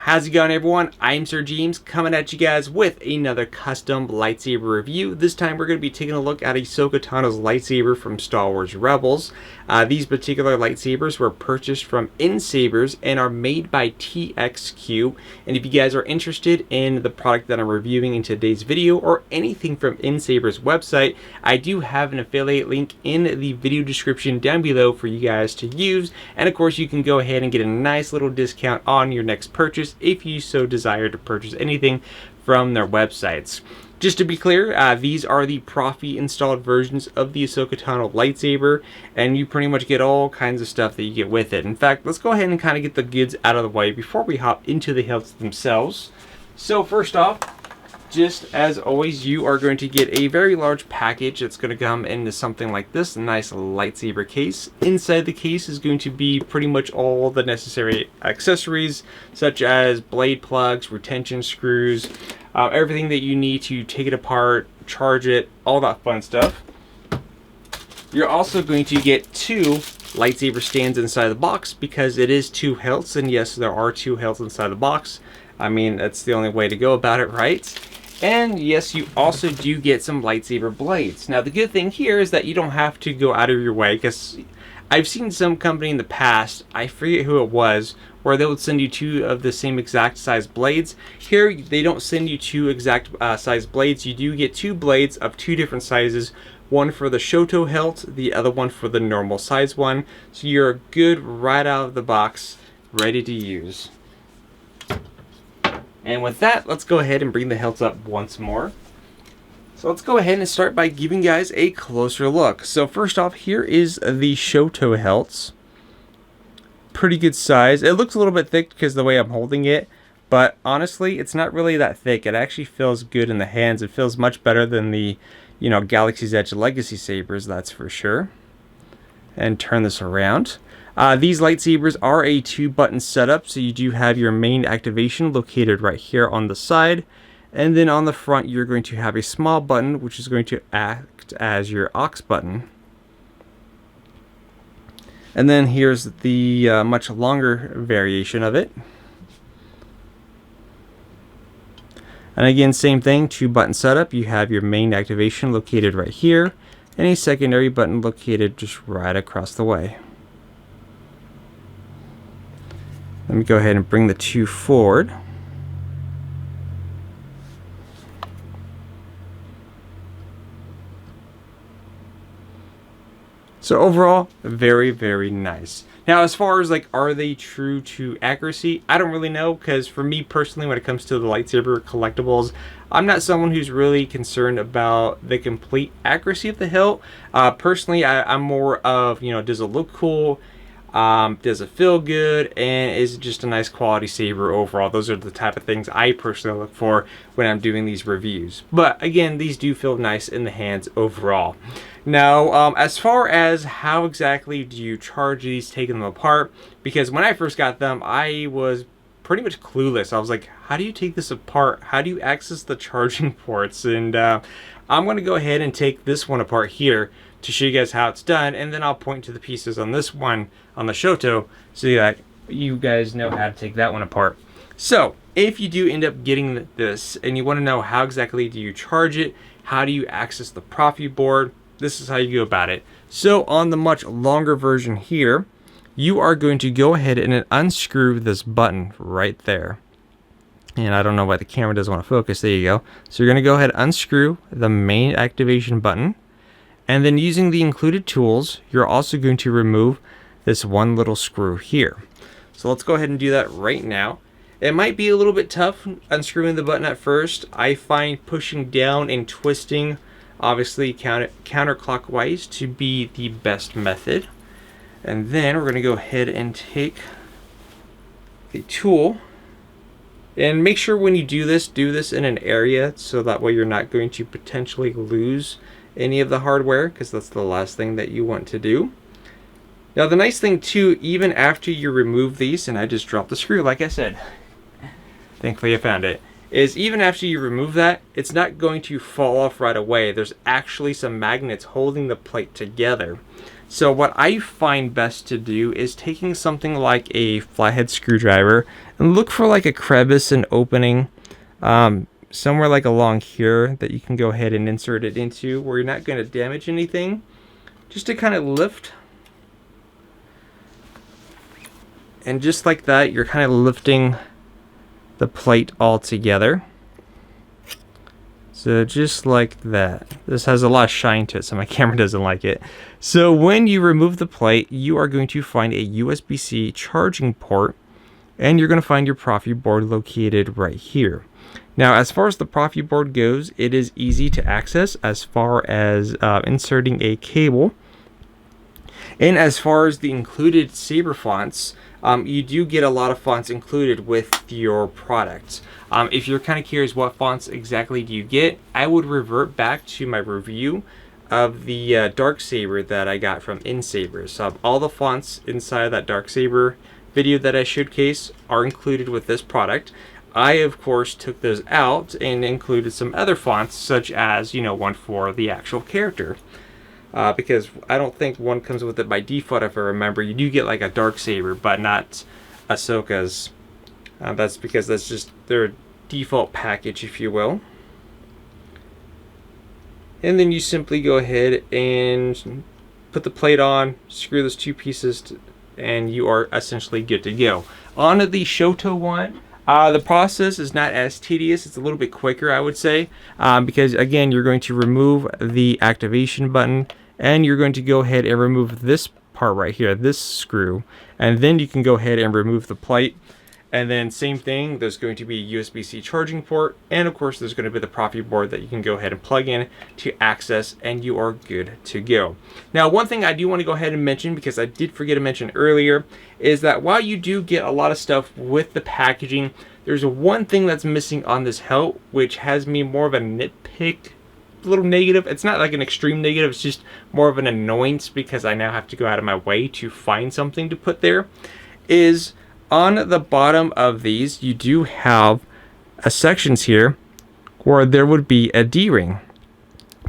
How's it going, everyone? I'm Sir James, coming at you guys with another custom lightsaber review. This time we're going to be taking a look at Ahsoka Tano's lightsaber from Star Wars Rebels. These particular lightsabers were purchased from NSabers and are made by TXQ. And if you guys are interested in the product that I'm reviewing in today's video or anything from NSabers website, I do have an affiliate link in the video description down below for you guys to use. And of course, you can go ahead and get a nice little discount on your next purchase if you so desire to purchase anything from their websites. Just to be clear, these are the Profi installed versions of the Ahsoka Tano lightsaber, and you pretty much get all kinds of stuff that you get with it. In fact, let's go ahead and kind of get the goods out of the way before we hop into the hilts themselves. So first off, just as always, you are going to get a very large package that's going to come into something like this, a nice lightsaber case. Inside the case is going to be pretty much all the necessary accessories, such as blade plugs, retention screws, everything that you need to take it apart, charge it, all that fun stuff. You're also going to get two lightsaber stands inside the box because it is two hilts, and yes, there are two hilts inside the box. I mean, that's the only way to go about it, right? And yes, you also do get some lightsaber blades. Now, the good thing here is that you don't have to go out of your way, because I've seen some company in the past, I forget who it was, where they would send you two of the same exact size blades. Here, they don't send you two exact size blades. You do get two blades of two different sizes, one for the Shoto hilt, the other one for the normal size one. So you're good right out of the box, ready to use. And with that, let's go ahead and bring the hilts up once more. So let's go ahead and start by giving you guys a closer look. So first off, here is the Shoto hilts. Pretty good size. It looks a little bit thick because of the way I'm holding it, but honestly, it's not really that thick. It actually feels good in the hands. It feels much better than the, Galaxy's Edge Legacy sabers, that's for sure. And turn this around. These lightsabers are a 2-button setup, so you do have your main activation located right here on the side, and then on the front you're going to have a small button which is going to act as your aux button. And then here's the much longer variation of it. And again, same thing, 2-button setup. You have your main activation located right here, and a secondary button located just right across the way. Let me go ahead and bring the two forward. So overall, very, very nice. Now, as far as are they true to accuracy? I don't really know, because for me personally, when it comes to the lightsaber collectibles, I'm not someone who's really concerned about the complete accuracy of the hilt. Personally, I'm more of, does it look cool? Does it feel good, and is it just a nice quality saber overall? Those are the type of things I personally look for when I'm doing these reviews. But again, these do feel nice in the hands overall. Now, as far as how exactly do you charge these, taking them apart, because when I first got them, I was pretty much clueless. I was like, how do you take this apart? How do you access the charging ports? And I'm going to go ahead and take this one apart here to show you guys how it's done, and then I'll point to the pieces on this one on the Shoto so that you guys know how to take that one apart. So if you do end up getting this and you want to know how exactly do you charge it, how do you access the Profi board, this is how you go about it. So on the much longer version here, you are going to go ahead and unscrew this button right there. And I don't know why the camera doesn't want to focus. There you go. So you're going to go ahead and unscrew the main activation button. And then using the included tools, you're also going to remove this one little screw here. So let's go ahead and do that right now. It might be a little bit tough unscrewing the button at first. I find pushing down and twisting, obviously counterclockwise, to be the best method. And then we're going to go ahead and take a tool. And make sure when you do this in an area so that way you're not going to potentially lose any of the hardware, because that's the last thing that you want to do. Now, the nice thing too, even after you remove these, and I just dropped the screw like I said, thankfully I found it, is even after you remove that, it's not going to fall off right away. There's actually some magnets holding the plate together. So what I find best to do is taking something like a flathead screwdriver and look for like a crevice and opening somewhere like along here that you can go ahead and insert it into where you're not going to damage anything, just to kind of lift. And just like that, you're kind of lifting the plate all together. So just like that. This has a lot of shine to it, so my camera doesn't like it. So when you remove the plate, you are going to find a USB-C charging port, and you're going to find your Profi board located right here. Now, as far as the Profi board goes, it is easy to access as far as inserting a cable. And as far as the included Saber fonts, you do get a lot of fonts included with your product. If you're kind of curious what fonts exactly do you get, I would revert back to my review of the Darksaber that I got from NSabers. All the fonts inside of that Darksaber video that I showcase are included with this product. I, of course, took those out and included some other fonts, such as, one for the actual character. Because I don't think one comes with it by default, if I remember. You do get like a Darksaber, but not Ahsoka's. That's because that's just their default package, if you will. And then you simply go ahead and put the plate on, screw those two pieces, and you are essentially good to go. On to the Shoto one. The process is not as tedious. It's a little bit quicker, I would say, because again, you're going to remove the activation button, and you're going to go ahead and remove this part right here, this screw, and then you can go ahead and remove the plate. And then same thing, there's going to be a USB-C charging port, and of course there's going to be the Profi board that you can go ahead and plug in to access, and you are good to go. Now, one thing I do want to go ahead and mention, because I did forget to mention earlier, is that while you do get a lot of stuff with the packaging, there's one thing that's missing on this hilt, which has me more of a nitpick, a little negative. It's not like an extreme negative, it's just more of an annoyance because I now have to go out of my way to find something to put there, is on the bottom of these, you do have sections here where there would be a D-ring.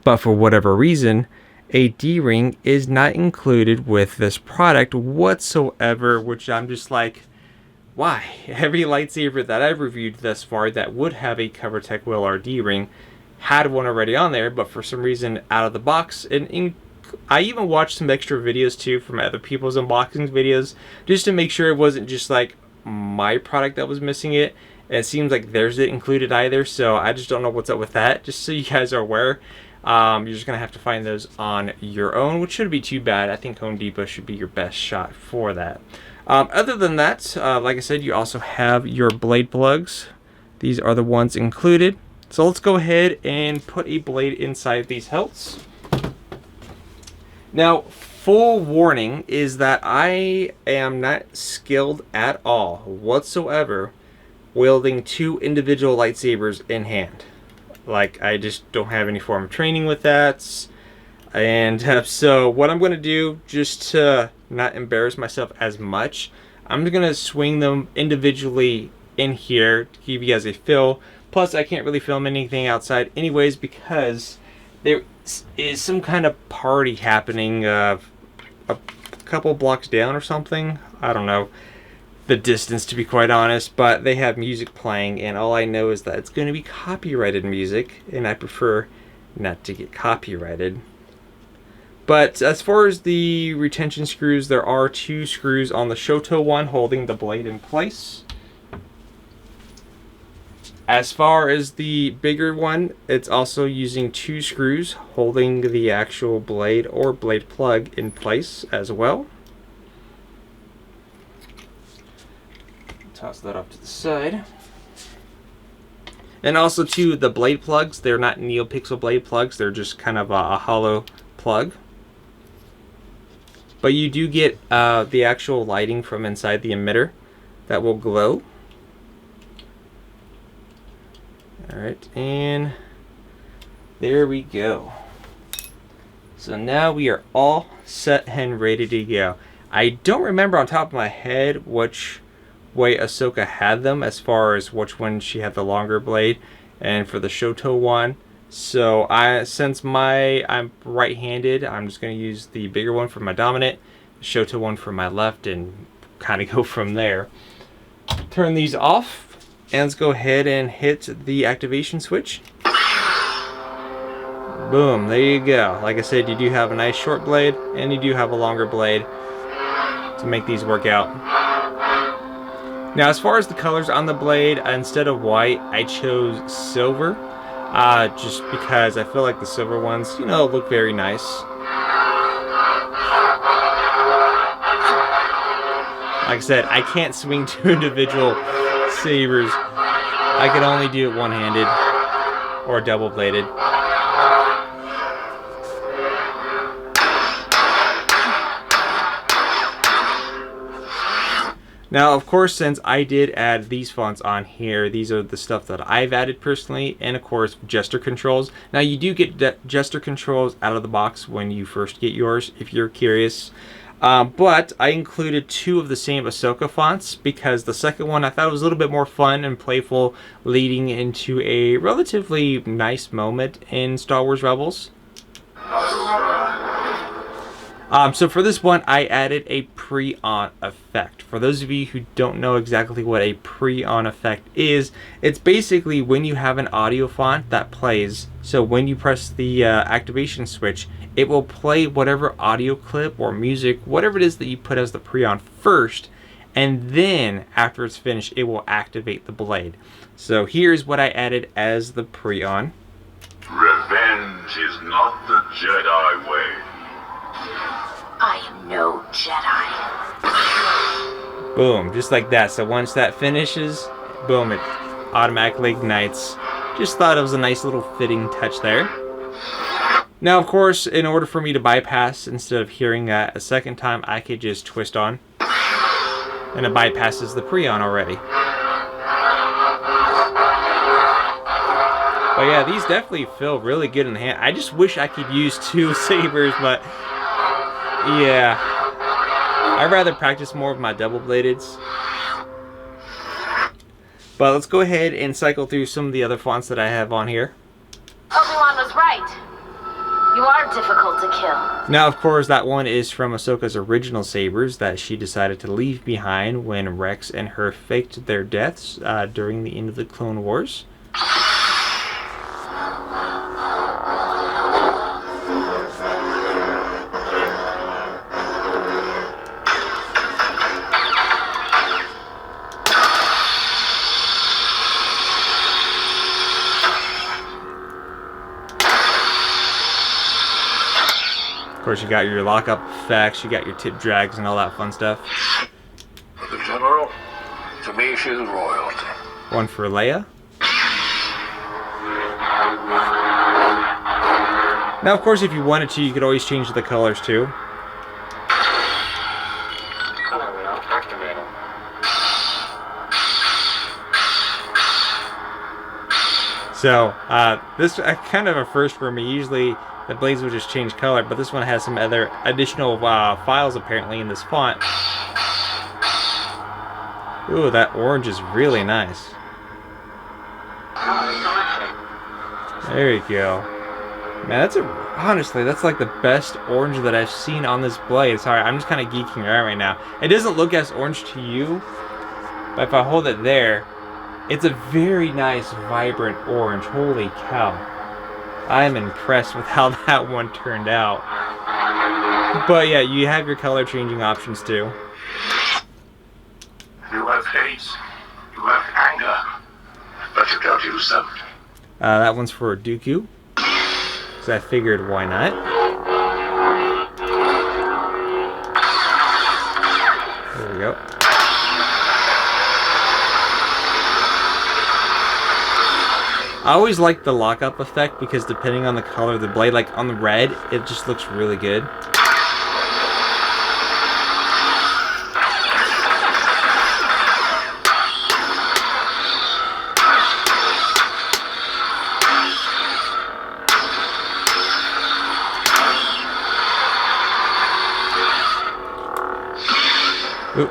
But for whatever reason, a D-ring is not included with this product whatsoever, which I'm just like, why? Every lightsaber that I've reviewed thus far that would have a CoverTech wheel or D-ring had one already on there, but for some reason out of the box, and I even watched some extra videos too from other people's unboxing videos just to make sure it wasn't just like my product that was missing it. And it seems like theirs isn't included either, so I just don't know what's up with that. Just so you guys are aware, you're just gonna have to find those on your own, which shouldn't be too bad. I think Home Depot should be your best shot for that. Other than that, like I said, you also have your blade plugs. These are the ones included. So let's go ahead and put a blade inside these hilts. Now, full warning is that I am not skilled at all whatsoever wielding two individual lightsabers in hand. Like, I just don't have any form of training with that. And so what I'm going to do, just to not embarrass myself as much, I'm going to swing them individually in here to give you guys a feel. Plus, I can't really film anything outside anyways because there is some kind of party happening a couple blocks down or something. I don't know the distance, to be quite honest, but they have music playing, and all I know is that it's going to be copyrighted music, and I prefer not to get copyrighted. But as far as the retention screws, there are two screws on the Shoto one holding the blade in place. As far as the bigger one, it's also using two screws holding the actual blade or blade plug in place as well. Toss that off to the side. And also too, the blade plugs, they're not NeoPixel blade plugs, they're just kind of a hollow plug. But you do get the actual lighting from inside the emitter that will glow. Alright, and there we go. So now we are all set and ready to go. I don't remember on top of my head which way Ahsoka had them as far as which one she had the longer blade. And for the Shoto one, So since I'm right-handed, I'm just going to use the bigger one for my dominant, Shoto one for my left, and kind of go from there. Turn these off, and let's go ahead and hit the activation switch. Boom, there you go. Like I said, you do have a nice short blade, and you do have a longer blade to make these work out. Now, as far as the colors on the blade, instead of white, I chose silver. Just because I feel like the silver ones, you know, look very nice. Like I said, I can't swing two individual sabers. I can only do it one-handed or double-bladed. Now, of course, since I did add these fonts on here, these are the stuff that I've added personally, and of course, gesture controls. Now, you do get gesture controls out of the box when you first get yours, if you're curious. But I included two of the same Ahsoka fonts because the second one I thought was a little bit more fun and playful, leading into a relatively nice moment in Star Wars Rebels. So for this one, I added a pre-on effect. For those of you who don't know exactly what a pre-on effect is, it's basically when you have an audio font that plays. So when you press the activation switch, it will play whatever audio clip or music, whatever it is that you put as the pre-on first, and then after it's finished, it will activate the blade. So here's what I added as the pre-on. Revenge is not the Jedi way. I am no Jedi. Boom, just like that. So once that finishes, boom, it automatically ignites. Just thought it was a nice little fitting touch there. Now, of course, in order for me to bypass, instead of hearing that a second time, I could just twist on. And it bypasses the pre-on already. But yeah, these definitely feel really good in the hand. I just wish I could use two sabers, but yeah, I'd rather practice more of my double-bladeds. But let's go ahead and cycle through some of the other fonts that I have on here. Obi-Wan was right. You are difficult to kill. Now, of course, that one is from Ahsoka's original sabers that she decided to leave behind when Rex and her faked their deaths during the end of the Clone Wars. Of course, you got your lockup effects, you got your tip drags and all that fun stuff. For the General, to me she's royalty. One for Leia. Now, of course, if you wanted to, you could always change the colors too. So, this is kind of a first for me. Usually, the blades will just change color, but this one has some other additional files apparently in this font. Ooh, that orange is really nice. There you go. Man, honestly, that's like the best orange that I've seen on this blade. Sorry, I'm just kind of geeking around right now. It doesn't look as orange to you, but if I hold it there, it's a very nice, vibrant orange. Holy cow. I'm impressed with how that one turned out. But yeah, you have your color changing options too. You have hate. You have anger. But you don't use them. That one's for Dooku. So I figured, why not? There we go. I always like the lockup effect because depending on the color of the blade, like on the red, it just looks really good. Ooh.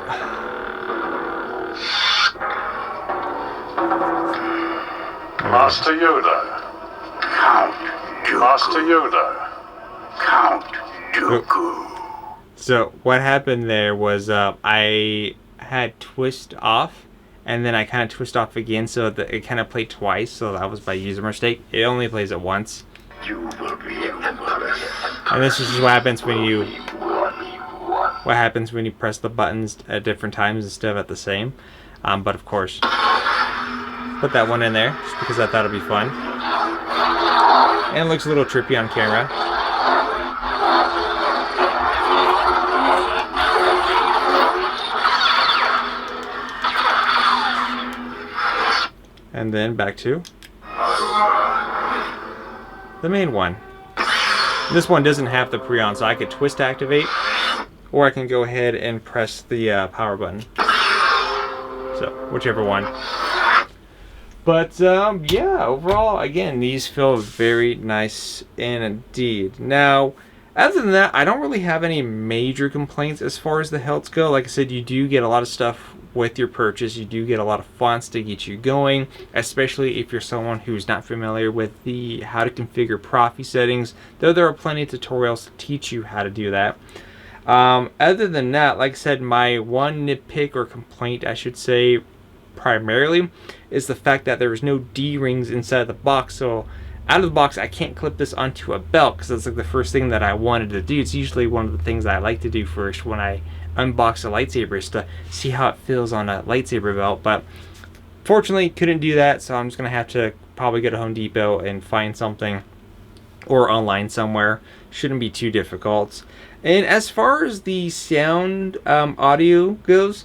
Master Yoda, Count Master Yoda. Count Dooku. So what happened there was I had twist off, and then I kind of twist off again, so that it kind of played twice. So that was by user mistake. It only plays it once. You will be embarrassed. And this is just what happens when you press the buttons at different times instead of at the same. But of course, put that one in there just because I thought it'd be fun. And it looks a little trippy on camera. And then back to the main one. This one doesn't have the pre-on, so I could twist activate, or I can go ahead and press the power button. So, whichever one. But, yeah, overall, again, these feel very nice indeed. Now, other than that, I don't really have any major complaints as far as the hilts go. Like I said, you do get a lot of stuff with your purchase. You do get a lot of fonts to get you going, especially if you're someone who's not familiar with the how to configure Profi settings, though there are plenty of tutorials to teach you how to do that. Other than that, like I said, my one nitpick or complaint, I should say, primarily, is the fact that there is no D-rings inside the box. So out of the box, I can't clip this onto a belt because that's like the first thing that I wanted to do. It's usually one of the things that I like to do first when I unbox a lightsaber, is to see how it feels on a lightsaber belt. But fortunately, couldn't do that, so I'm just gonna have to probably go to Home Depot and find something, or online somewhere. Shouldn't be too difficult. And as far as the sound audio goes,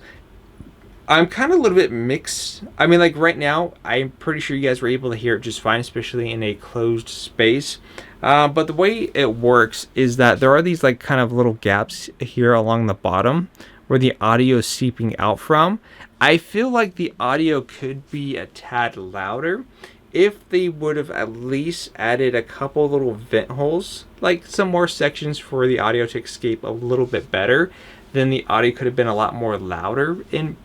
I'm kind of a little bit mixed. I mean, like right now, I'm pretty sure you guys were able to hear it just fine, especially in a closed space. But the way it works is that there are these like kind of little gaps here along the bottom where the audio is seeping out from. I feel like the audio could be a tad louder if they would have at least added a couple little vent holes, like some more sections for the audio to escape a little bit better. Then the audio could have been a lot more louder in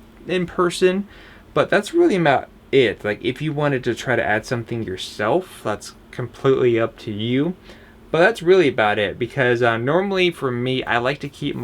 person. But that's really about it. Like if you wanted to try to add something yourself, that's completely up to you. But that's really about it, because normally for me, I like to keep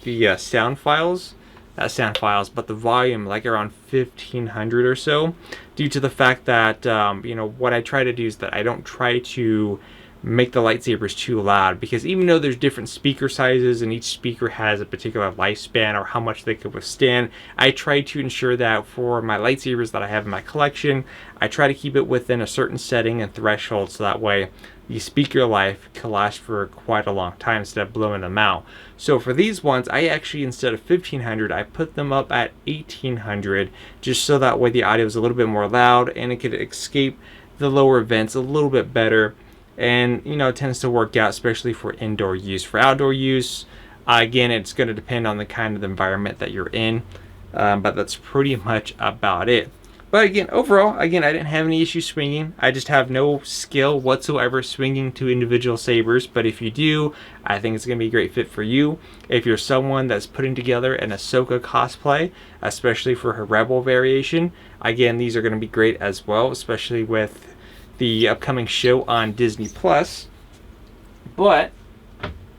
the sound files, not sound files, but the volume like around 1500 or so, due to the fact that you know, what I try to do is that I don't try to make the lightsabers too loud, because even though there's different speaker sizes and each speaker has a particular lifespan or how much they could withstand, I try to ensure that for my lightsabers that I have in my collection, I try to keep it within a certain setting and threshold, so that way the speaker life can last for quite a long time instead of blowing them out. So for these ones, I actually, instead of 1500, I put them up at 1800, just so that way the audio is a little bit more loud and it could escape the lower vents a little bit better. And you know, it tends to work out, especially for indoor use. For outdoor use, again, it's going to depend on the kind of environment that you're in, but that's pretty much about it. But again, overall, again, I didn't have any issues swinging. I just have no skill whatsoever swinging to individual sabers. But if you do, I think it's going to be a great fit for you. If you're someone that's putting together an Ahsoka cosplay, especially for her Rebel variation, again, these are going to be great as well, especially with the upcoming show on Disney Plus. But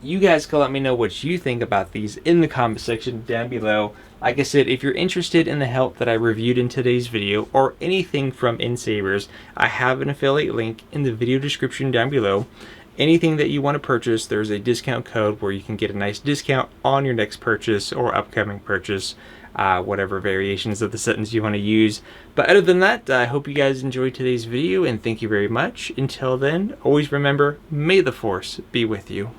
you guys can let me know what you think about these in the comment section down below. Like I said, if you're interested in the help that I reviewed in today's video, or anything from NSabers, I have an affiliate link in the video description down below. Anything that you want to purchase, there's a discount code where you can get a nice discount on your next purchase or upcoming purchase, whatever variations of the sentence you want to use. But other than that, I hope you guys enjoyed today's video, and thank you very much. Until then, always remember, may the Force be with you.